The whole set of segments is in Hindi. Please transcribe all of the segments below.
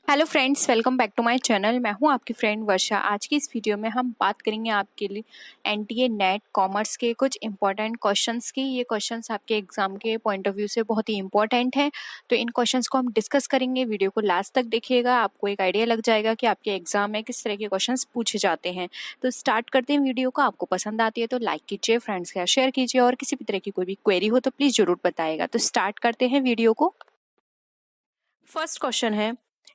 Hello friends, welcome back to my channel. मैं हूं आपकी फ्रेंड वर्षा। आज की इस वीडियो में हम बात करेंगे आपके लिए एनटीए नेट कॉमर्स के कुछ इंपॉर्टेंट क्वेश्चंस की। ये क्वेश्चंस आपके एग्जाम के पॉइंट ऑफ व्यू से बहुत ही इंपॉर्टेंट हैं, तो इन क्वेश्चंस को हम डिस्कस करेंगे। वीडियो को लास्ट तक देखिएगा, आपको एक आइडिया लग जाएगा कि आपके एग्जाम में किस तरह के क्वेश्चन पूछे जाते हैं। तो स्टार्ट करते हैं वीडियो को। आपको पसंद आती है तो लाइक कीजिए, फ्रेंड्स के साथ शेयर कीजिए, और किसी भी तरह की कोई भी क्वेरी हो तो प्लीज जरूर बताइएगा। तो स्टार्ट करते हैं वीडियो को। फर्स्ट क्वेश्चन है,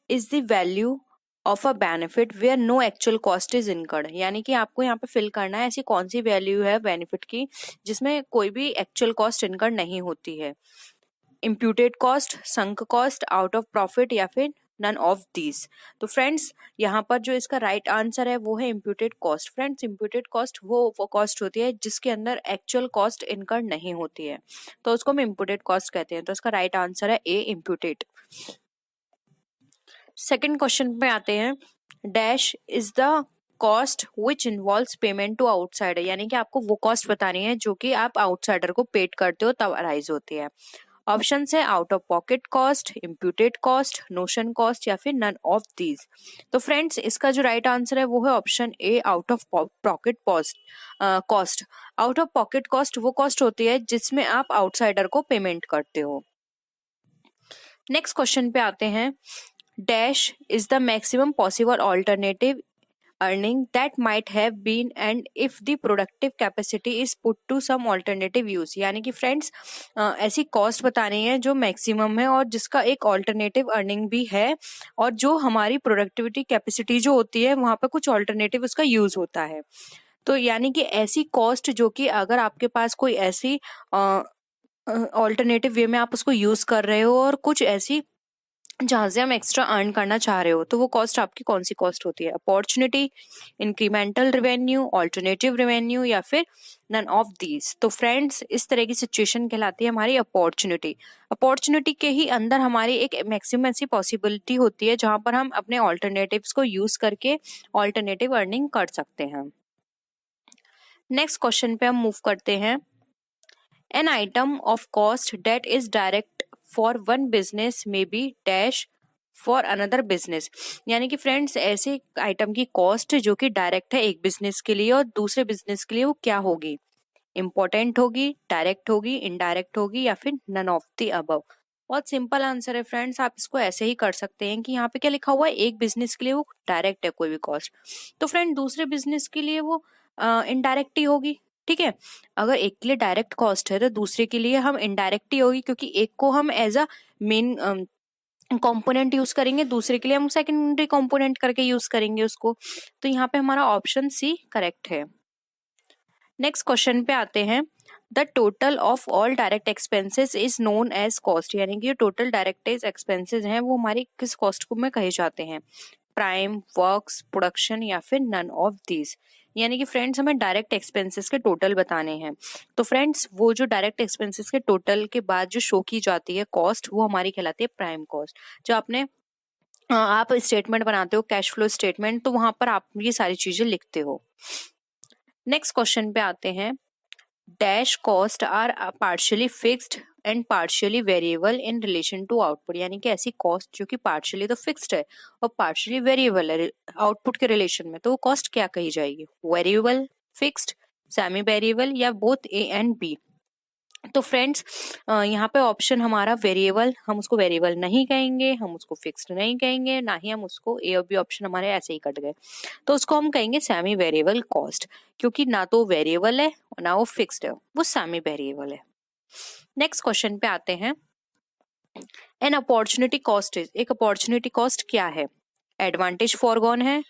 is the value of a benefit where no actual cost is incurred. यानी कि आपको यहाँ पे फिल करना है ऐसी कौन सी वैल्यू है बेनिफिट की जिसमें कोई भी एक्चुअल कॉस्ट इनकर्ड नहीं होती है। Imputed cost, sunk cost, out of profit, या फिर नन ऑफ दीज। तो फ्रेंड्स यहाँ पर जो इसका राइट आंसर है वो है imputed cost. Friends imputed cost वो कॉस्ट होती है जिसके अंदर एक्चुअल कॉस्ट इनकर्ड नहीं होती है, तो उसको हम इम्प्यूटेड कॉस्ट कहते हैं। तो इसका राइट आंसर है ए, इम्प्यूटेड। सेकेंड क्वेश्चन पे आते हैं, dash is the cost which involves payment to outsider. यानी कि आपको वो कॉस्ट बतानी है जो कि आप आउटसाइडर को पेड करते हो तब अराइज होती है। ऑप्शन है out of pocket cost, imputed cost, notion cost, या फिर नन ऑफ दीज। तो फ्रेंड्स इसका जो राइट आंसर है वो है option A, out of pocket cost. Out of pocket cost वो कॉस्ट होती है जिसमें आप आउटसाइडर को पेमेंट करते हो। नेक्स्ट क्वेश्चन पे आते हैं, dash is the maximum possible alternative earning that might have been and if the productive capacity is put to some alternative use। यानी कि फ्रेंड्स ऐसी कॉस्ट बतानी है जो मैक्सिमम है और जिसका एक ऑल्टरनेटिव अर्निंग भी है, और जो हमारी प्रोडक्टिविटी कैपेसिटी जो होती है वहां पर कुछ ऑल्टरनेटिव उसका यूज होता है। तो यानी कि ऐसी कॉस्ट जो कि अगर आपके पास कोई ऐसी ऑल्टरनेटिव वे में आप उसको यूज कर रहे हो और कुछ ऐसी जहां से हम एक्स्ट्रा अर्न करना चाह रहे हो, तो वो कॉस्ट आपकी कौन सी कॉस्ट होती है। Opportunity, incremental revenue, alternative revenue, या फिर नन ऑफ दीज। तो फ्रेंड्स इस तरह की सिचुएशन कहलाती है हमारी अपॉर्चुनिटी। अपॉर्चुनिटी के ही अंदर हमारी एक मैक्सिमम ऐसी पॉसिबिलिटी होती है जहां पर हम अपने ऑल्टरनेटिव्स को यूज करके ऑल्टरनेटिव अर्निंग कर सकते हैं। नेक्स्ट क्वेश्चन पे हम मूव करते हैं, an item of cost that is direct for one business may be dash for another business. यानी कि फ्रेंड्स ऐसे आइटम की कॉस्ट जो कि डायरेक्ट है एक बिजनेस के लिए और दूसरे बिजनेस के लिए वो क्या होगी। इंपॉर्टेंट होगी, डायरेक्ट होगी, इनडायरेक्ट होगी, या फिर नन ऑफ द अबव। बहुत सिंपल आंसर है फ्रेंड्स, आप इसको ऐसे ही कर सकते हैं कि यहाँ पे क्या लिखा हुआ है, एक बिजनेस के लिए वो डायरेक्ट है कोई भी कॉस्ट, तो फ्रेंड दूसरे बिजनेस के लिए वो इनडायरेक्ट ही होगी। ठीक है, अगर एक के लिए डायरेक्ट कॉस्ट है तो दूसरे के लिए हम इनडायरेक्ट ही होगी, क्योंकि एक को हम as a main component use करेंगे, दूसरे के लिए हम सेकेंडरी कंपोनेंट करके यूज करेंगे उसको। तो यहाँ पे हमारा ऑप्शन सी करेक्ट है। नेक्स्ट क्वेश्चन पे आते हैं, the total of all direct expenses is known as cost. यानी कि जो टोटल डायरेक्ट एक्सपेंसेस हैं वो हमारी किस कॉस्ट को में कहे जाते हैं, प्राइम, वर्क्स, प्रोडक्शन, या फिर नन ऑफ दीज। यानी कि फ्रेंड्स हमें डायरेक्ट एक्सपेंसेस के टोटल बताने हैं। तो फ्रेंड्स वो जो डायरेक्ट एक्सपेंसेस के टोटल के बाद जो शो की जाती है कॉस्ट वो हमारी कहलाती है प्राइम कॉस्ट। जो आपने आप स्टेटमेंट बनाते हो, कैश फ्लो स्टेटमेंट, तो वहां पर आप ये सारी चीजें लिखते हो। नेक्स्ट क्वेश्चन पे आते हैं, dash cost are partially fixed and partially variable in relation to output. यानी कि ऐसी कॉस्ट जो कि पार्शियली तो फिक्स्ड है और पार्शियली वेरिएबल है आउटपुट के रिलेशन में, तो वो कॉस्ट क्या कही जाएगी, वेरिएबल, फिक्स्ड, सेमी वेरिएबल, या बोथ ए एंड बी। तो फ्रेंड्स यहाँ पे ऑप्शन हमारा वेरिएबल, हम उसको वेरिएबल नहीं कहेंगे, हम उसको फिक्स्ड नहीं कहेंगे, ना ही हम उसको, ए और बी ऑप्शन हमारे ऐसे ही कट गए, तो उसको हम कहेंगे सेमी वेरिएबल कॉस्ट, क्योंकि ना तो वेरिएबल है और ना वो फिक्स्ड है, वो सेमी वेरिएबल है। नेक्स्ट क्वेश्चन पे आते हैं, एन अपॉर्चुनिटी कॉस्ट इज, एक अपॉर्चुनिटी कॉस्ट क्या है, एडवांटेज फॉरगॉन है,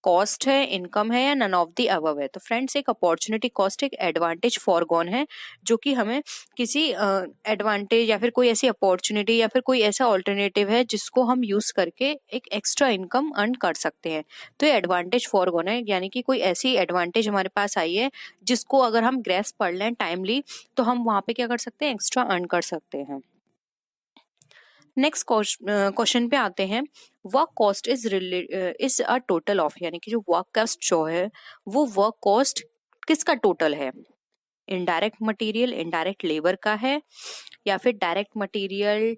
कॉस्ट है, इनकम है, या नन ऑफ द अबव है। तो फ्रेंड्स एक अपॉर्चुनिटी कॉस्ट एक एडवांटेज फॉरगॉन है जो कि हमें किसी एडवांटेज या फिर कोई ऐसी अपॉर्चुनिटी या फिर कोई ऐसा ऑल्टरनेटिव है जिसको हम यूज करके एक एक्स्ट्रा इनकम अर्न कर सकते हैं। तो ये एडवांटेज फॉरगॉन है, यानी कि कोई ऐसी एडवांटेज हमारे पास आई है जिसको अगर हम ग्रेस्प कर लें टाइमली तो हम वहां पे क्या कर सकते हैं, एक्स्ट्रा अर्न कर सकते हैं। नेक्स्ट क्वेश्चन पे आते हैं, work cost is a total of. यानी कि जो वर्क कॉस्ट जो है वो वर्क कॉस्ट किसका टोटल है, इनडायरेक्ट मटेरियल, इनडायरेक्ट लेबर का है, या फिर direct material,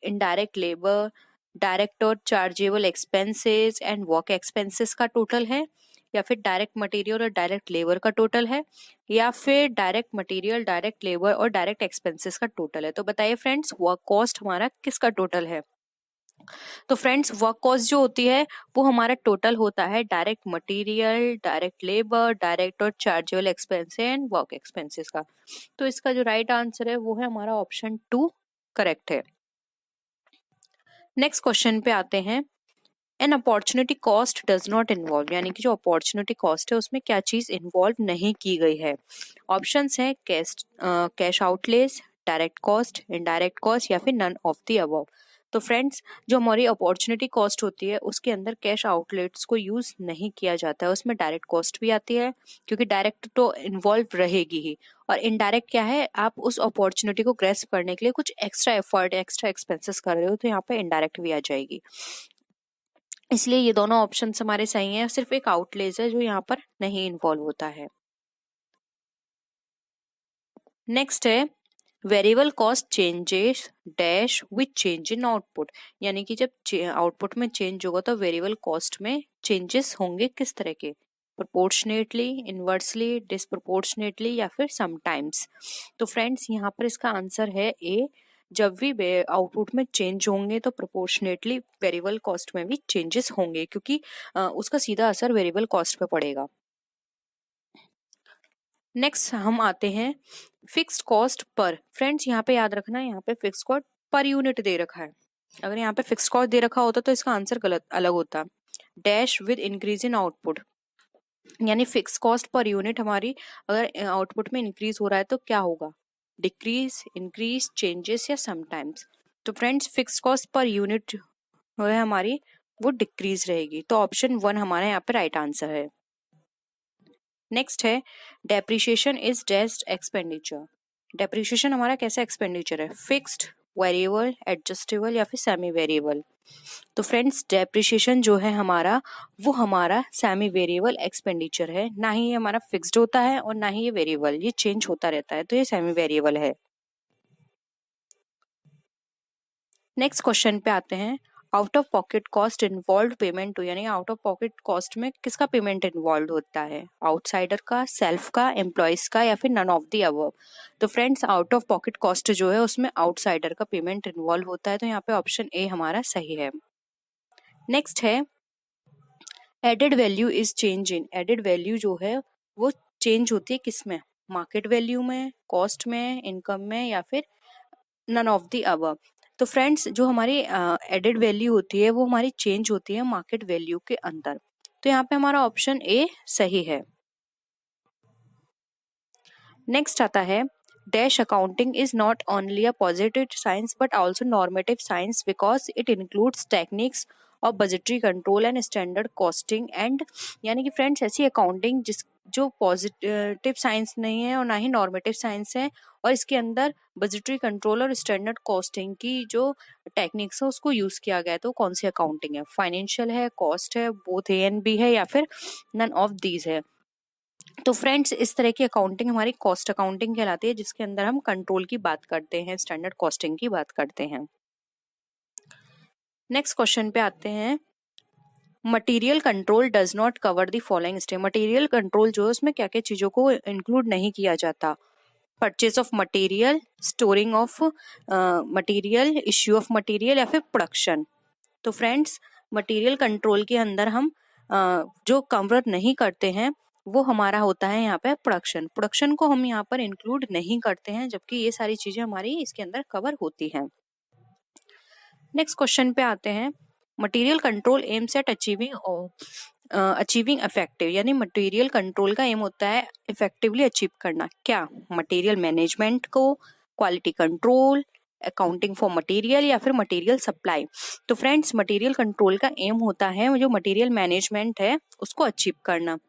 indirect labour, direct और chargeable expenses and work expenses का टोटल है, या फिर डायरेक्ट मटेरियल और डायरेक्ट लेबर का टोटल है, या फिर डायरेक्ट मटेरियल, डायरेक्ट लेबर और डायरेक्ट एक्सपेंसेस का टोटल है। तो बताइए फ्रेंड्स, वर्क कॉस्ट हमारा किसका टोटल है? तो फ्रेंड्स, वर्क कॉस्ट जो होती है वो हमारा टोटल होता है direct material, direct labour, direct और chargeable expense and work expenses का। तो इसका जो राइट आंसर है वो है हमारा ऑप्शन 2 करेक्ट है। नेक्स्ट क्वेश्चन पे आते हैं। An opportunity cost does not involve, यानी कि जो अपॉर्चुनिटी कॉस्ट है उसमें क्या चीज इन्वॉल्व नहीं की गई है। ऑप्शंस हैं cash outlays, direct cost, indirect cost या फिर नन ऑफ द अबव। तो फ्रेंड्स, जो हमारी अपॉर्चुनिटी कॉस्ट होती है उसके अंदर कैश आउटलेट्स को यूज नहीं किया जाता है, उसमें डायरेक्ट कॉस्ट भी आती है क्योंकि डायरेक्ट तो इन्वॉल्व रहेगी ही, और इनडायरेक्ट क्या है, आप उस अपॉर्चुनिटी को ग्रेस्प करने के लिए कुछ एक्स्ट्रा एफर्ट, एक्स्ट्रा एक्सपेंसेस कर रहे हो, तो यहाँ पे इनडायरेक्ट भी आ जाएगी। इसलिए ये दोनों ऑप्शंस हमारे सही हैं, सिर्फ एक आउटलेज है जो यहाँ पर नहीं इन्वॉल्व होता है। नेक्स्ट है variable cost changes dash with change in output, यानी कि जब आउटपुट में चेंज होगा तो वेरिएबल कॉस्ट में चेंजेस होंगे किस तरह के, प्रोपोर्शनेटली, इनवर्सली, डिसप्रोपोर्शनेटली या फिर समटाइम्स। तो फ्रेंड्स, यहाँ पर इसका आंसर है ए, जब भी आउटपुट में चेंज होंगे तो प्रोपोर्शनेटली वेरिएबल कॉस्ट में भी चेंजेस होंगे, क्योंकि उसका सीधा असर वेरिएबल कॉस्ट पे पड़ेगा। नेक्स्ट हम आते हैं फिक्स्ड कॉस्ट पर। फ्रेंड्स, यहाँ पे याद रखना है, यहाँ पे फिक्स्ड कॉस्ट पर यूनिट दे रखा है। अगर यहाँ पे फिक्स्ड कॉस्ट दे रखा होता तो इसका आंसर गलत अलग होता। Dash with increase in output, यानी फिक्स कॉस्ट पर यूनिट हमारी अगर आउटपुट में इंक्रीज हो रहा है तो क्या होगा, डिक्रीज, इंक्रीज, चेंजेस या समटाइम्स। तो friends, fix cost per unit जो है हमारी वो डिक्रीज रहेगी, तो ऑप्शन 1 हमारे यहाँ पे राइट आंसर है। नेक्स्ट है डेप्रिसिएशन इज डेस्ट एक्सपेंडिचर। डेप्रिसिएशन हमारा कैसा एक्सपेंडिचर है, फिक्स्ड, वेरिएबल, एडजस्टेबल या फिर सेमी वेरिएबल। तो फ्रेंड्स, डेप्रिसिएशन जो है हमारा वो हमारा सेमी वेरिएबल एक्सपेंडिचर है, ना ही ये हमारा फिक्स्ड होता है और ना ही ये वेरिएबल, ये चेंज होता रहता है, तो ये सेमी वेरिएबल है। नेक्स्ट क्वेश्चन पे आते हैं। Out of pocket cost involve payment to, यानी आउट ऑफ पॉकेट कॉस्ट में किसका पेमेंट इन्वॉल्व होता है, आउटसाइडर का, सेल्फ का, एम्प्लॉयज का या फिर नन ऑफ द अबव। तो friends, out of pocket cost जो है उसमें आउटसाइडर का पेमेंट इन्वॉल्व होता है, तो यहाँ पे ऑप्शन ए हमारा सही है। नेक्स्ट है added value is change in. Added value जो है वो चेंज होती है किसमें, मार्केट वैल्यू में, कॉस्ट में, इनकम में या फिर नन ऑफ द अबव। तो फ्रेंड्स, जो हमारी एडेड वैल्यू होती है वो हमारी चेंज होती है मार्केट वैल्यू के अंदर, तो यहाँ पे हमारा ऑप्शन ए सही है। नेक्स्ट आता है dash accounting is not only a positive science but also normative science because it includes techniques of budgetary control and standard costing and, यानी कि फ्रेंड्स, ऐसी अकाउंटिंग जिस जो पॉजिटिव साइंस नहीं है और ना ही नॉर्मेटिव साइंस है, और इसके अंदर बजटरी कंट्रोल और स्टैंडर्ड कॉस्टिंग की जो टेक्निक्स है उसको यूज किया गया है, तो कौन सी अकाउंटिंग है, फाइनेंशियल है, कॉस्ट है, बोथ ए एंड बी है या फिर नन ऑफ दीज है। तो फ्रेंड्स, इस तरह की अकाउंटिंग हमारी कॉस्ट अकाउंटिंग कहलाती है, जिसके अंदर हम कंट्रोल की बात करते हैं, स्टैंडर्ड कॉस्टिंग की बात करते हैं। नेक्स्ट क्वेश्चन पे आते हैं। Material control does not cover the following step. Material control जो है उसमें क्या क्या चीजों को इंक्लूड नहीं किया जाता, purchase of material, storing of material, issue of material या फिर प्रोडक्शन। तो फ्रेंड्स, मटेरियल कंट्रोल के अंदर हम जो कवर नहीं करते हैं वो हमारा होता है यहाँ पे प्रोडक्शन। प्रोडक्शन को हम यहाँ पर इंक्लूड नहीं करते हैं, जबकि ये सारी चीजें हमारी इसके अंदर कवर होती हैं। नेक्स्ट क्वेश्चन पे आते हैं। Material control aims at achieving effective, यानी मटेरियल कंट्रोल का एम होता है इफेक्टिवली अचीव करना, क्या, मटेरियल मैनेजमेंट को, quality control, accounting for material या फिर मटेरियल सप्लाई। तो फ्रेंड्स, मटेरियल कंट्रोल का एम होता है जो मटेरियल मैनेजमेंट है उसको अचीव करना,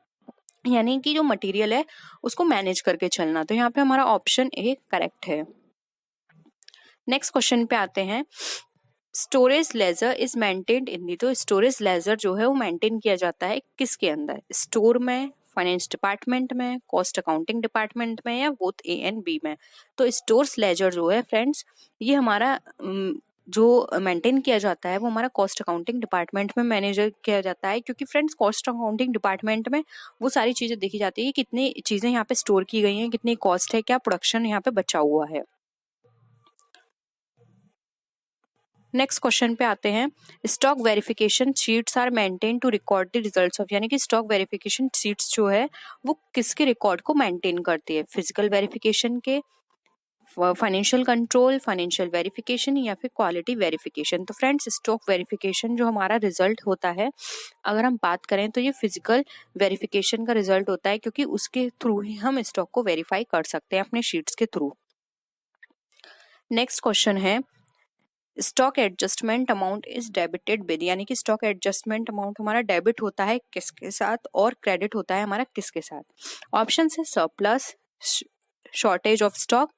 यानी कि जो मटेरियल है उसको मैनेज करके चलना, तो यहाँ पे हमारा ऑप्शन ए करेक्ट है। नेक्स्ट क्वेश्चन पे आते हैं। Storage ledger is maintained in the, तो स्टोरेज लेजर जो है वो मेंटेन किया जाता है किसके अंदर, स्टोर में, फाइनेंस डिपार्टमेंट में, कॉस्ट अकाउंटिंग डिपार्टमेंट में या बोथ ए एंड बी में। तो स्टोर्स लेजर जो है फ्रेंड्स ये हमारा जो मेंटेन किया जाता है वो हमारा कॉस्ट अकाउंटिंग डिपार्टमेंट में मैनेजर किया जाता है, क्योंकि फ्रेंड्स कॉस्ट अकाउंटिंग डिपार्टमेंट में वो सारी चीज़ें देखी जाती है कि कितनी चीज़ें यहाँ पे स्टोर की गई हैं, कितनी कॉस्ट है, क्या प्रोडक्शन यहाँ पे बचा हुआ है। नेक्स्ट क्वेश्चन पे आते हैं। Stock verification sheets are maintain to record the results of, यानी कि स्टॉक वेरिफिकेशन शीट्स जो है वो किसके रिकॉर्ड को मेंटेन करती है, फिजिकल वेरिफिकेशन के, फाइनेंशियल कंट्रोल, फाइनेंशियल वेरिफिकेशन या फिर क्वालिटी वेरिफिकेशन। तो फ्रेंड्स स्टॉक वेरिफिकेशन जो हमारा रिजल्ट होता है, अगर हम बात करें तो ये फिजिकल वेरिफिकेशन का रिजल्ट होता है, क्योंकि उसके थ्रू ही हम स्टॉक को वेरीफाई कर सकते हैं अपने शीट्स के थ्रू। नेक्स्ट क्वेश्चन है stock adjustment amount is debited with, यानी कि स्टॉक एडजस्टमेंट अमाउंट हमारा डेबिट होता है किसके साथ और क्रेडिट होता है हमारा किसके साथ। ऑप्शन है surplus, shortage of stock,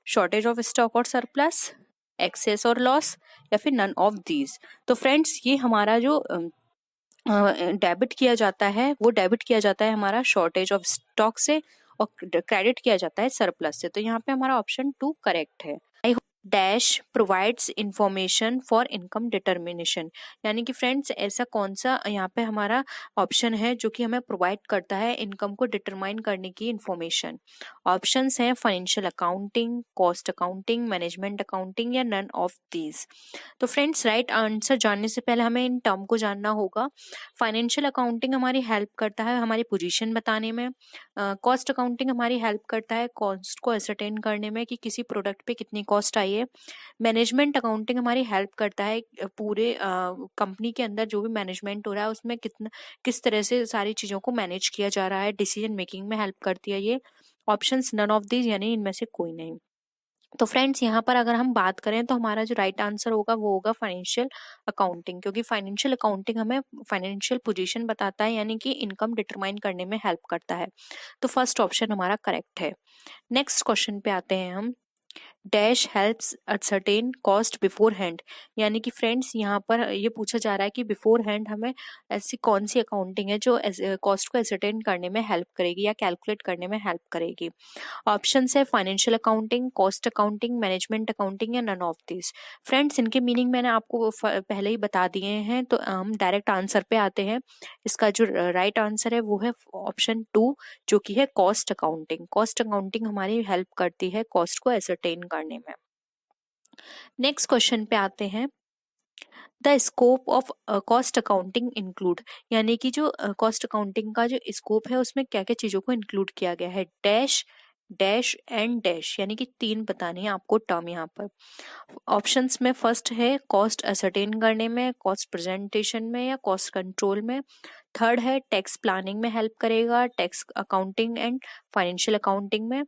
shortage of stock और सरप्लस, एक्सेस और लॉस, या फिर नन ऑफ दीज। तो फ्रेंड्स ये हमारा जो डेबिट किया जाता है वो डेबिट किया जाता है हमारा शॉर्टेज ऑफ स्टॉक से और क्रेडिट किया जाता है सरप्लस से। तो यहाँ पे हमारा ऑप्शन 2 करेक्ट है। Dash provides information for income determination, यानी कि फ्रेंड्स ऐसा कौन सा यहाँ पे हमारा ऑप्शन है जो कि हमें प्रोवाइड करता है इनकम को डिटरमाइन करने की इंफॉर्मेशन। ऑप्शंस हैं financial accounting, cost accounting, management accounting या नन ऑफ दीज। तो फ्रेंड्स राइट आंसर जानने से पहले हमें इन टर्म को जानना होगा। फाइनेंशियल अकाउंटिंग हमारी हेल्प करता है हमारी पोजीशन बताने में, कॉस्ट अकाउंटिंग हमारी हेल्प करता है कॉस्ट को एसरटेन करने में कि किसी प्रोडक्ट पे कितनी कॉस्ट आई है। मैनेजमेंट अकाउंटिंग हमारी हेल्प करता है पूरे कंपनी के अंदर जो भी मैनेजमेंट हो रहा है उसमें किस तरह से सारी चीज़ों को मैनेज किया जा रहा है, डिसीजन मेकिंग में हेल्प करती है ये। ऑप्शंस नन ऑफ दीज, यानी इनमें से कोई नहीं। तो फ्रेंड्स यहाँ पर अगर हम बात करें तो हमारा जो राइट आंसर होगा वो होगा फाइनेंशियल अकाउंटिंग, क्योंकि फाइनेंशियल अकाउंटिंग हमें फाइनेंशियल पोजीशन बताता है, यानी कि इनकम डिटरमाइन करने में हेल्प करता है। तो फर्स्ट ऑप्शन हमारा करेक्ट है। नेक्स्ट क्वेश्चन पे आते हैं हम। Dash helps ascertain cost before hand, यानी कि फ्रेंड्स यहाँ पर ये पूछा जा रहा है कि बिफोर हैंड हमें ऐसी कौन सी अकाउंटिंग है जो कॉस्ट को असरटेन करने में हेल्प करेगी या कैलकुलेट करने में हेल्प करेगी। ऑप्शंस है financial accounting, cost accounting, management accounting या नन ऑफ दिस। फ्रेंड्स इनके मीनिंग मैंने आपको पहले ही बता दिए हैं, तो हम डायरेक्ट आंसर पे आते हैं। इसका जो राइट आंसर है वो है ऑप्शन 2, जो कि है कॉस्ट अकाउंटिंग। कॉस्ट अकाउंटिंग हमारी हेल्प करती है कॉस्ट को एसरटेन करने में। नेक्स्ट क्वेश्चन पे आते हैं। The scope of cost accounting include, यानी कि जो कॉस्ट अकाउंटिंग का जो स्कोप है उसमें क्या क्या चीजों को इंक्लूड किया गया है। डैश, डैश एंड डैश, यानी कि 3 बताने हैं आपको टर्म यहाँ पर। ऑप्शंस में फर्स्ट है कॉस्ट असरटेन करने में, कॉस्ट प्रेजेंटेशन में या कॉस्ट कंट्रोल में। थर्ड है टैक्स प्लानिंग में हेल्प करेगा, tax accounting and financial accounting में।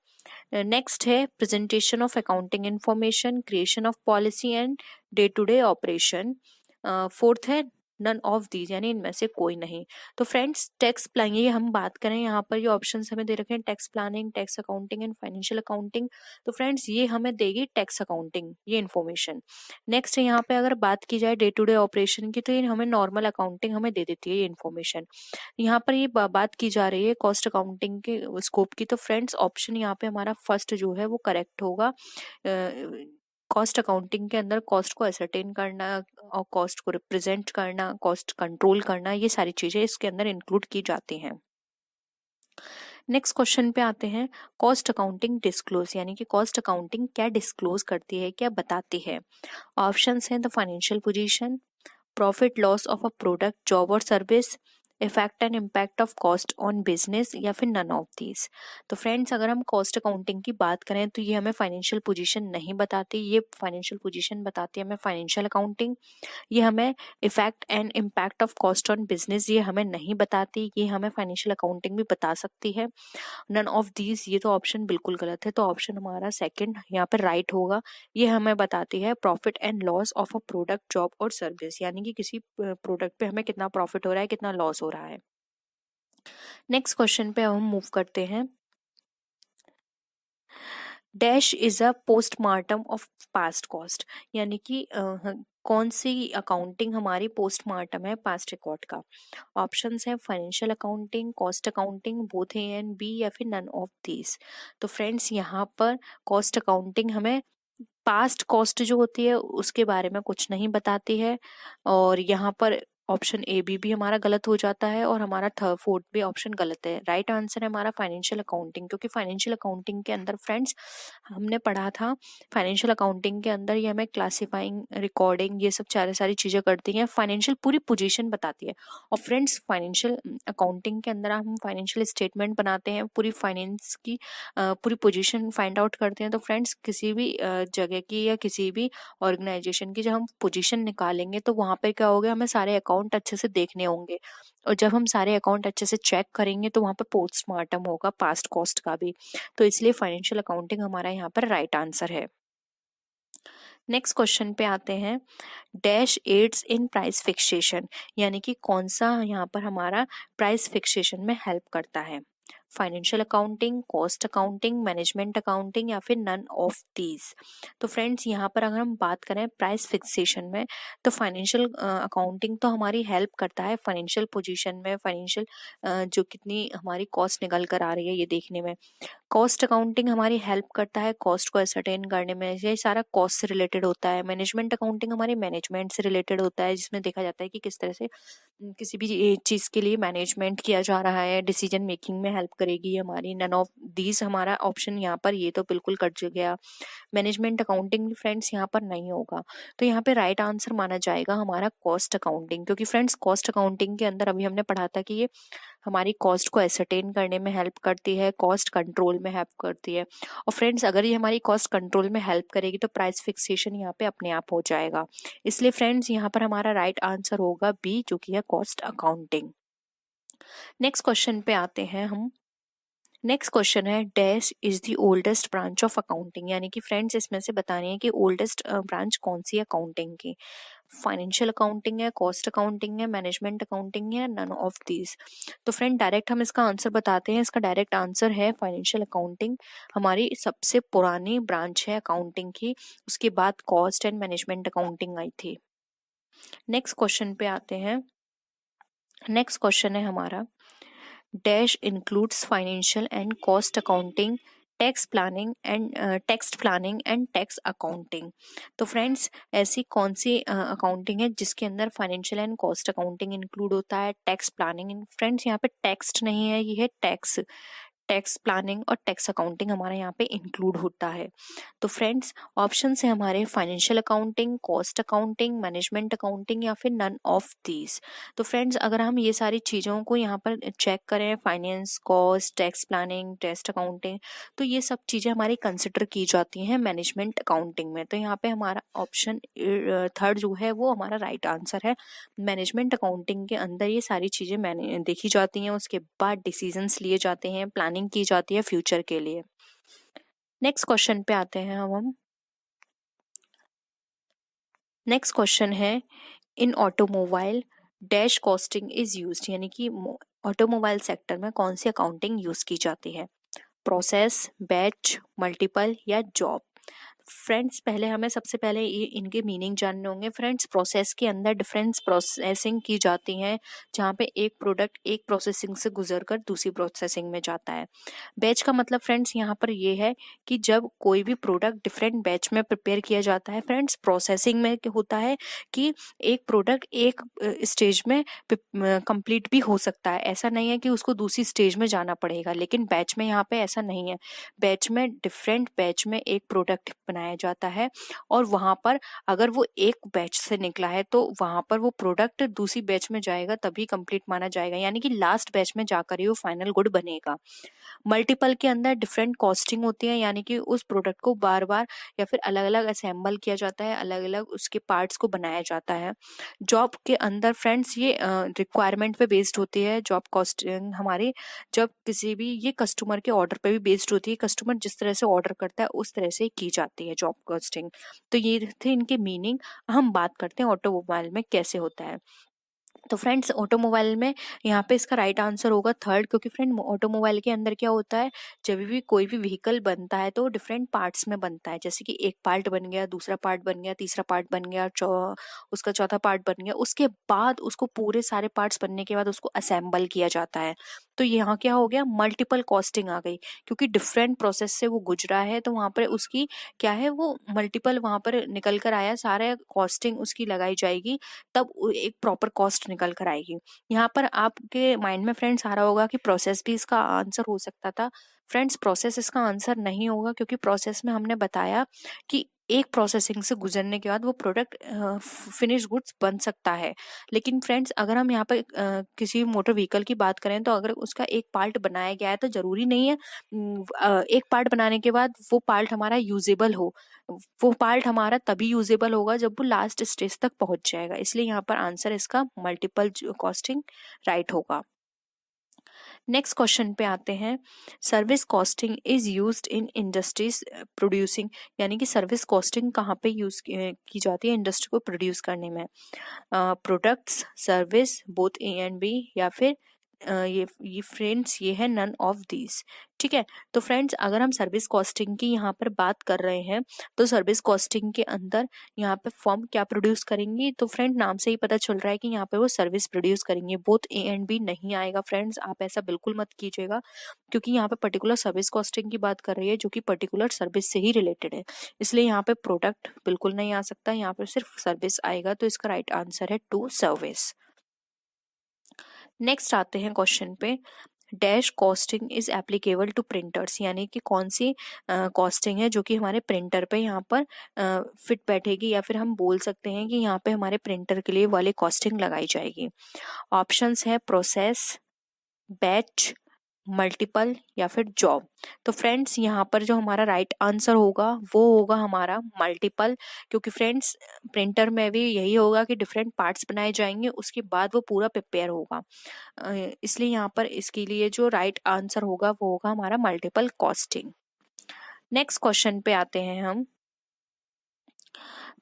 नेक्स्ट है presentation of accounting information, creation of policy and day to day operation. Fourth है नन ऑफ दीज, यानी इनमें से कोई नहीं। तो फ्रेंड्स टैक्स प्लानिंग, ये हम बात करें यहाँ पर ये ऑप्शंस हमें दे रखे हैं tax planning, tax accounting and financial accounting. तो फ्रेंड्स ये हमें देगी टैक्स अकाउंटिंग ये इन्फॉर्मेशन। नेक्स्ट यहाँ पे अगर बात की जाए डे टू डे ऑपरेशन की, तो ये हमें नॉर्मल अकाउंटिंग हमें दे देती है ये इन्फॉर्मेशन। यहाँ पर ये बात की जा रही है कॉस्ट अकाउंटिंग के स्कोप की। तो फ्रेंड्स ऑप्शन यहाँ पे हमारा फर्स्ट जो है वो करेक्ट होगा। कॉस्ट अकाउंटिंग के अंदर कॉस्ट को एसरटेन करना और कॉस्ट को रिप्रेजेंट करना, कॉस्ट कंट्रोल करना, ये सारी चीजें इसके अंदर इंक्लूड की जाती हैं। नेक्स्ट क्वेश्चन पे आते हैं। कॉस्ट अकाउंटिंग डिस्क्लोज, यानी कि कॉस्ट अकाउंटिंग क्या डिस्क्लोज करती है, क्या बताती है। ऑप्शंस हैं the financial position, profit loss of a product, job और service, effect and impact of cost on business या फिर नन ऑफ दीज। तो फ्रेंड्स अगर हम कॉस्ट अकाउंटिंग की बात करें तो ये हमें फाइनेंशियल पोजीशन नहीं बताती, ये फाइनेंशियल पोजीशन बताती है हमें फाइनेंशियल अकाउंटिंग। ये हमें effect and impact of cost on business ये हमें नहीं बताती, ये हमें फाइनेंशियल अकाउंटिंग भी बता सकती है। नन ऑफ दीज, ये तो ऑप्शन बिल्कुल गलत है, तो ऑप्शन हमारा सेकंड यहाँ पर राइट होगा। ये हमें बताती है profit and loss of a product, job और सर्विस, यानी कि किसी प्रोडक्ट पे हमें कितना प्रॉफिट हो रहा है, कितना लॉस हो रहा है। नेक्स्ट क्वेश्चन पे अब हम मूव करते हैं। Dash is a postmortem of past cost, यानी कि कौन सी अकाउंटिंग हमारी पोस्टमार्टम है पास्ट रिकॉर्ड का। ऑप्शंस हैं financial accounting, cost accounting, both A and B या फिर नन ऑफ दीज। तो फ्रेंड्स यहाँ पर कॉस्ट अकाउंटिंग हमें पास्ट कॉस्ट जो होती है उसके बारे में कुछ नहीं बताती है, और यहाँ पर ऑप्शन ए बी भी हमारा गलत हो जाता है, और हमारा थर्ड फोर्थ भी ऑप्शन गलत है। राइट आंसर है हमारा फाइनेंशियल अकाउंटिंग, क्योंकि फाइनेंशियल अकाउंटिंग के अंदर फ्रेंड्स हमने पढ़ा था, फाइनेंशियल अकाउंटिंग के अंदर ये हमें क्लासिफाइंग, रिकॉर्डिंग, ये सब सारी चीजें करती हैं, फाइनेंशियल पूरी पोजीशन बताती है। और फ्रेंड्स फाइनेंशियल अकाउंटिंग के अंदर हम फाइनेंशियल स्टेटमेंट बनाते हैं, पूरी फाइनेंस की पूरी पोजीशन फाइंड आउट करते हैं। तो फ्रेंड्स किसी भी जगह की या किसी भी ऑर्गेनाइजेशन की जब हम पोजीशन निकालेंगे तो वहां पे क्या होगा, हमें सारे अकाउंट अच्छे से देखने होंगे, और जब हम सारे अकाउंट अच्छे से चेक करेंगे तो वहां पे पोस्टमार्टम होगा पास्ट कॉस्ट का भी। तो इसलिए फाइनेंशियल अकाउंटिंग हमारा यहाँ पर राइट आंसर है। नेक्स्ट क्वेश्चन पे आते हैं, dash aids in price fixation, यानी कि कौन सा यहाँ पर हमारा प्राइस फिक्सेशन में हेल्प करता है। Financial accounting, cost accounting, management accounting, या फिर नन ऑफ दीज। तो फ्रेंड्स यहाँ पर अगर हम बात करें प्राइस फिक्सेशन में, तो फाइनेंशियल अकाउंटिंग तो हमारी हेल्प करता है फाइनेंशियल पोजीशन में, फाइनेंशियल जो कितनी हमारी कॉस्ट निकल कर आ रही है ये देखने में। कॉस्ट अकाउंटिंग हमारी हेल्प करता है कॉस्ट को असरटेन करने में, ये सारा कॉस्ट से रिलेटेड होता है। मैनेजमेंट अकाउंटिंग हमारी मैनेजमेंट से रिलेटेड होता है, जिसमें देखा जाता है कि किस तरह से किसी भी चीज के लिए मैनेजमेंट किया जा रहा है, डिसीजन मेकिंग में हेल्प करेगी हमारी। नन ऑफ दीज हमारा ऑप्शन यहाँ पर ये तो बिल्कुल कट गया, मैनेजमेंट अकाउंटिंग फ्रेंड्स यहाँ पर नहीं होगा। तो यहाँ पे राइट आंसर माना जाएगा हमारा कॉस्ट अकाउंटिंग, क्योंकि फ्रेंड्स कॉस्ट अकाउंटिंग के अंदर अभी हमने पढ़ा था कि ये हमारी कॉस्ट को एसरटेन करने में हेल्प करती है, कॉस्ट कंट्रोल में हेल्प करती है। और फ्रेंड्स अगर ये हमारी कॉस्ट कंट्रोल में हेल्प करेगी तो प्राइस फिक्सेशन यहाँ पे अपने आप हो जाएगा। इसलिए फ्रेंड्स यहाँ पर हमारा राइट आंसर होगा बी, जो कि है कॉस्ट अकाउंटिंग। नेक्स्ट क्वेश्चन पे आते हैं हम। नेक्स्ट क्वेश्चन है, dash is the oldest branch of accounting, यानी कि फ्रेंड्स इसमें से बतानी है कि ओल्डेस्ट ब्रांच कौन सी है अकाउंटिंग की। फाइनेंशियल अकाउंटिंग है, कॉस्ट अकाउंटिंग है, मैनेजमेंट अकाउंटिंग है, नन ऑफ दीज। तो फ्रेंड डायरेक्ट हम इसका आंसर बताते हैं, इसका डायरेक्ट आंसर है फाइनेंशियल अकाउंटिंग, हमारी सबसे पुरानी ब्रांच है अकाउंटिंग की। उसके बाद कॉस्ट एंड मैनेजमेंट अकाउंटिंग आई थी। नेक्स्ट क्वेश्चन पे आते हैं। नेक्स्ट क्वेश्चन है हमारा, dash includes financial and cost accounting, tax planning and tax accounting. तो फ्रेंड्स ऐसी कौन सी अकाउंटिंग है जिसके अंदर financial and cost accounting include होता है, टैक्स प्लानिंग। फ्रेंड्स यहाँ पे टेक्स्ट नहीं है, ये है टैक्स। टैक्स प्लानिंग और टैक्स अकाउंटिंग हमारे यहाँ पे इंक्लूड होता है। तो फ्रेंड्स ऑप्शन है हमारे financial accounting, cost accounting, management accounting, या फिर नन ऑफ दीज। तो फ्रेंड्स अगर हम ये सारी चीज़ों को यहाँ पर चेक करें, finance, cost, tax planning, test accounting, तो ये सब चीज़ें हमारी कंसिडर की जाती हैं मैनेजमेंट अकाउंटिंग में। तो यहाँ पे हमारा ऑप्शन थर्ड जो है वो हमारा राइट आंसर है। मैनेजमेंट अकाउंटिंग के अंदर ये सारी चीज़ें मैंने देखी जाती हैं, उसके बाद डिसीजंस लिए जाते हैं, प्लानिंग की जाती है फ्यूचर के लिए। नेक्स्ट क्वेश्चन पे आते हैं हम। नेक्स्ट क्वेश्चन है, इन automobile dash costing is used, यानी कि ऑटोमोबाइल सेक्टर में कौन सी अकाउंटिंग यूज की जाती है। प्रोसेस, बैच, मल्टीपल, या जॉब। फ्रेंड्स पहले हमें सबसे पहले ये इनके मीनिंग जानने होंगे। फ्रेंड्स प्रोसेस के अंदर डिफरेंस प्रोसेसिंग की जाती है, जहाँ पे एक प्रोडक्ट एक प्रोसेसिंग से गुजर कर दूसरी प्रोसेसिंग में जाता है। बैच का मतलब फ्रेंड्स यहाँ पर ये है कि जब कोई भी प्रोडक्ट डिफरेंट बैच में प्रिपेयर किया जाता है। फ्रेंड्स प्रोसेसिंग में क्या होता है कि एक प्रोडक्ट एक स्टेज में कंप्लीट भी हो सकता है, ऐसा नहीं है कि उसको दूसरी स्टेज में जाना पड़ेगा, लेकिन बैच में यहाँ पे ऐसा नहीं है। बैच में डिफरेंट बैच में एक प्रोडक्ट बनाया जाता है, और वहां पर अगर वो एक बैच से निकला है तो वहां पर वो प्रोडक्ट दूसरी बैच में जाएगा तभी कंप्लीट माना जाएगा, यानी कि लास्ट बैच में जाकर ही वो फाइनल गुड बनेगा। मल्टीपल के अंदर डिफरेंट कॉस्टिंग होती है, यानी कि उस प्रोडक्ट को बार बार या फिर अलग अलग असेंबल किया जाता है, अलग अलग उसके पार्ट्स को बनाया जाता है। जॉब के अंदर फ्रेंड्स ये रिक्वायरमेंट पे बेस्ड होती है जॉब कॉस्टिंग हमारी, जब किसी भी ये कस्टमर के ऑर्डर पे भी बेस्ड होती है, कस्टमर जिस तरह से ऑर्डर करता है उस तरह से की जाती है जॉब कॉस्टिंग। तो ये थे इनके मीनिंग। हम बात करते हैं ऑटोमोबाइल में कैसे होता है। तो फ्रेंड्स ऑटोमोबाइल में यहाँ पे इसका राइट आंसर होगा थर्ड, क्योंकि फ्रेंड ऑटोमोबाइल के अंदर क्या होता है, जब भी कोई भी व्हीकल बनता है तो डिफरेंट पार्ट्स में बनता है, जैसे कि एक पार्ट बन गया, दूसरा पार्ट बन गया, तीसरा पार्ट बन गया, उसका चौथा पार्ट बन गया, उसके बाद उसको पूरे सारे पार्ट्स बनने के बाद उसको असेंबल किया जाता है। तो यहाँ क्या हो गया, मल्टीपल कॉस्टिंग आ गई, क्योंकि डिफरेंट प्रोसेस से वो गुजरा है तो वहां पर उसकी क्या है, वो मल्टीपल वहां पर निकल कर आया, सारे कॉस्टिंग उसकी लगाई जाएगी, तब एक प्रॉपर कॉस्ट निकल कर आएगी। यहाँ पर आपके माइंड में फ्रेंड्स आ रहा होगा कि प्रोसेस भी इसका आंसर हो सकता था। फ्रेंड्स प्रोसेस इसका आंसर नहीं होगा, क्योंकि प्रोसेस में हमने बताया कि एक प्रोसेसिंग से गुजरने के बाद वो प्रोडक्ट फिनिश गुड्स बन सकता है। लेकिन फ्रेंड्स अगर हम यहाँ पर किसी मोटर व्हीकल की बात करें, तो अगर उसका एक पार्ट बनाया गया है तो जरूरी नहीं है एक पार्ट बनाने के बाद वो पार्ट हमारा यूजेबल हो। वो पार्ट हमारा तभी यूजेबल होगा जब वो लास्ट स्टेज तक पहुंच जाएगा। इसलिए यहाँ पर आंसर इसका मल्टीपल कॉस्टिंग राइट होगा। नेक्स्ट क्वेश्चन पे आते हैं, service costing is used in industries producing, यानी कि सर्विस कॉस्टिंग कहाँ पे यूज की जाती है इंडस्ट्री को प्रोड्यूस करने में। Products, service, both A and B, या फिर ये फ्रेंड्स ये है नन ऑफ दीज। ठीक है, तो फ्रेंड्स अगर हम सर्विस कॉस्टिंग की यहाँ पर बात कर रहे हैं, तो सर्विस कॉस्टिंग के अंदर यहाँ पे फर्म क्या प्रोड्यूस करेंगी, तो फ्रेंड नाम से ही पता चल रहा है कि यहाँ पे वो सर्विस प्रोड्यूस करेंगे। बोथ ए एंड बी नहीं आएगा फ्रेंड्स, आप ऐसा बिल्कुल मत कीजिएगा, क्योंकि यहाँ पे पर्टिकुलर सर्विस कॉस्टिंग की बात कर रही है जो कि पर्टिकुलर सर्विस से ही रिलेटेड है। इसलिए यहाँ पे प्रोडक्ट बिल्कुल नहीं आ सकता, यहाँ पे सिर्फ सर्विस आएगा। तो इसका राइट आंसर है टू सर्विस। नेक्स्ट आते हैं क्वेश्चन पे, dash costing is applicable to printers, यानी कि कौन सी कॉस्टिंग है जो कि हमारे प्रिंटर पे यहाँ पर फिट बैठेगी, या फिर हम बोल सकते हैं कि यहाँ पे हमारे प्रिंटर के लिए वाली कॉस्टिंग लगाई जाएगी। ऑप्शंस है प्रोसेस, बैच, मल्टीपल, या फिर जॉब। तो फ्रेंड्स यहाँ पर जो हमारा राइट आंसर होगा वो होगा हमारा मल्टीपल, क्योंकि फ्रेंड्स प्रिंटर में भी यही होगा कि डिफरेंट पार्ट्स बनाए जाएंगे, उसके बाद वो पूरा प्रिपेयर होगा। इसलिए यहाँ पर इसके लिए जो राइट आंसर होगा वो होगा हमारा मल्टीपल कॉस्टिंग। नेक्स्ट क्वेश्चन पे आते हैं हम,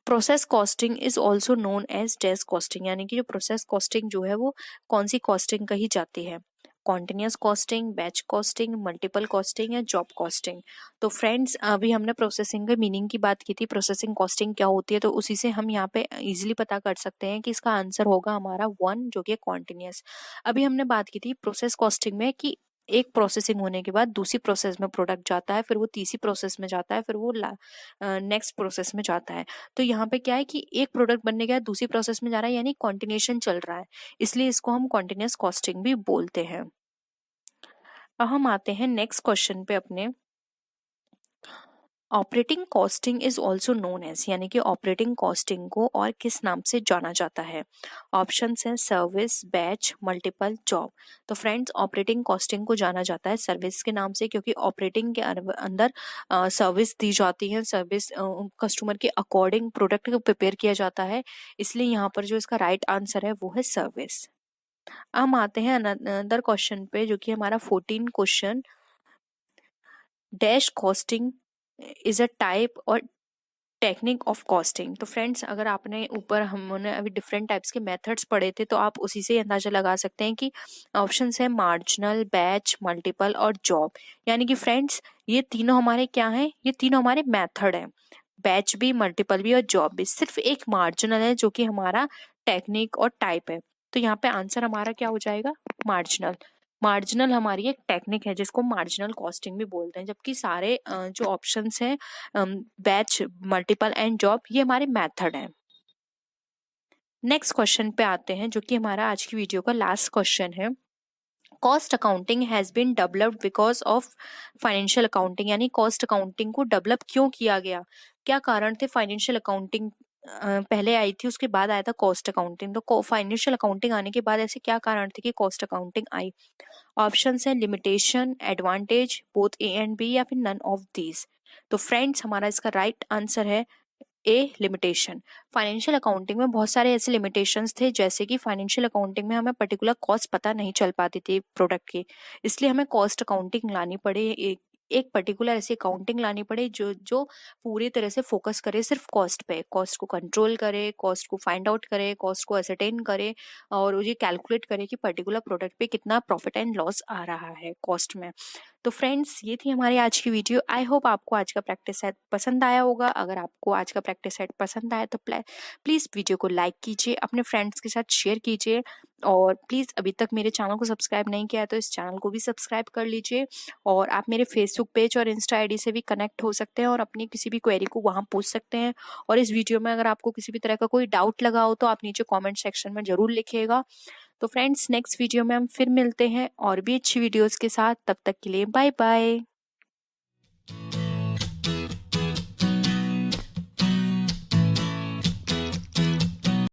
process costing is also known as dash costing, यानी कि जो प्रोसेस कॉस्टिंग जो है वो कौन सी कॉस्टिंग कही जाती है, continuous costing, batch costing, multiple costing, या जॉब कॉस्टिंग। तो फ्रेंड्स अभी हमने प्रोसेसिंग के मीनिंग की बात की थी, प्रोसेसिंग कॉस्टिंग क्या होती है, तो उसी से हम यहाँ पे इजीली पता कर सकते हैं कि इसका आंसर होगा हमारा वन, जो कि कॉन्टिन्यूस। अभी हमने बात की थी प्रोसेस कॉस्टिंग में कि एक प्रोसेसिंग होने के बाद दूसरी प्रोसेस में प्रोडक्ट जाता है, फिर वो तीसरी प्रोसेस में जाता है, फिर वो नेक्स्ट प्रोसेस में जाता है। तो यहाँ पे क्या है कि एक प्रोडक्ट बनने के बाद दूसरी प्रोसेस में जा रहा है, यानी कॉन्टिन्यूशन चल रहा है, इसलिए इसको हम कॉन्टिन्यूस कॉस्टिंग भी बोलते हैं। अब हम आते हैं नेक्स्ट क्वेश्चन पे अपने, operating costing is also known as, यानी कि ऑपरेटिंग कॉस्टिंग को और किस नाम से जाना जाता है। ऑप्शंस हैं सर्विस, बैच, मल्टीपल, जॉब। तो फ्रेंड्स ऑपरेटिंग कॉस्टिंग को जाना जाता है सर्विस के नाम से, क्योंकि ऑपरेटिंग के अंदर सर्विस दी जाती है, सर्विस कस्टमर के अकॉर्डिंग प्रोडक्ट को प्रिपेयर किया जाता है, इसलिए यहाँ पर जो इसका राइट आंसर है वो है सर्विस। हम आते हैं अनदर क्वेश्चन पे, जो कि हमारा 14 question, dash costing is a type और टेक्निक ऑफ कॉस्टिंग। तो फ्रेंड्स अगर आपने ऊपर हमने अभी डिफरेंट टाइप्स के मेथड्स पढ़े थे, तो आप उसी से अंदाजा लगा सकते हैं कि ऑप्शन है मार्जिनल, बैच, मल्टीपल और जॉब। यानी कि फ्रेंड्स ये तीनों हमारे क्या हैं, ये तीनों हमारे मेथड हैं, बैच भी, मल्टीपल भी और जॉब भी। सिर्फ एक मार्जिनल है जो कि हमारा टेक्निक और टाइप है। तो यहाँ पे आंसर हमारा क्या हो जाएगा, मार्जिनल। मार्जिनल हमारी एक टेक्निक है जिसको मार्जिनल कॉस्टिंग भी बोलते हैं, जबकि सारे जो ऑप्शंस हैं बैच, मल्टीपल एंड जॉब, ये हमारे मेथड हैं। नेक्स्ट क्वेश्चन पे आते हैं, जो कि हमारा आज की वीडियो का लास्ट क्वेश्चन है, cost accounting has been developed because of financial accounting, यानी कॉस्ट अकाउंटिंग को डेवलप क्यों किया गया, क्या कारण थे। फाइनेंशियल अकाउंटिंग पहले आई थी, उसके बाद आया था कॉस्ट अकाउंटिंग। तो फाइनेंशियल अकाउंटिंग आने के बाद ऐसे क्या कारण थे कि कॉस्ट अकाउंटिंग आई। ऑप्शंस हैं limitation, advantage, both A and B, या फिर नन ऑफ दीज। तो फ्रेंड्स हमारा इसका राइट आंसर है ए, लिमिटेशन। फाइनेंशियल अकाउंटिंग में बहुत सारे ऐसे लिमिटेशंस थे, जैसे कि फाइनेंशियल अकाउंटिंग में हमें पर्टिकुलर कॉस्ट पता नहीं चल पाती थी प्रोडक्ट की, इसलिए हमें कॉस्ट अकाउंटिंग लानी पड़े, एक पर्टिकुलर ऐसी अकाउंटिंग लानी पड़े जो जो पूरी तरह से फोकस करे सिर्फ कॉस्ट पे, कॉस्ट को कंट्रोल करे, कॉस्ट को फाइंड आउट करे, कॉस्ट को एसरटेन करे, और ये कैलकुलेट करे कि पर्टिकुलर प्रोडक्ट पे कितना प्रॉफिट एंड लॉस आ रहा है कॉस्ट में। तो फ्रेंड्स ये थी हमारी आज की वीडियो। आई होप आपको आज का प्रैक्टिस सेट पसंद आया होगा। अगर आपको आज का प्रैक्टिस सेट पसंद आया तो प्लीज़ वीडियो को लाइक कीजिए, अपने फ्रेंड्स के साथ शेयर कीजिए, और प्लीज़ अभी तक मेरे चैनल को सब्सक्राइब नहीं किया है तो इस चैनल को भी सब्सक्राइब कर लीजिए। और आप मेरे फेसबुक पेज और इंस्टा आईडी से भी कनेक्ट हो सकते हैं और अपनी किसी भी क्वेरी को वहाँ पूछ सकते हैं। और इस वीडियो में अगर आपको किसी भी तरह का कोई डाउट लगा हो तो आप नीचे कॉमेंट सेक्शन में ज़रूर लिखिएगा। तो फ्रेंड्स, नेक्स्ट वीडियो में हम फिर मिलते हैं और भी अच्छी वीडियोज़ के साथ। तब तक के लिए बाय बाय।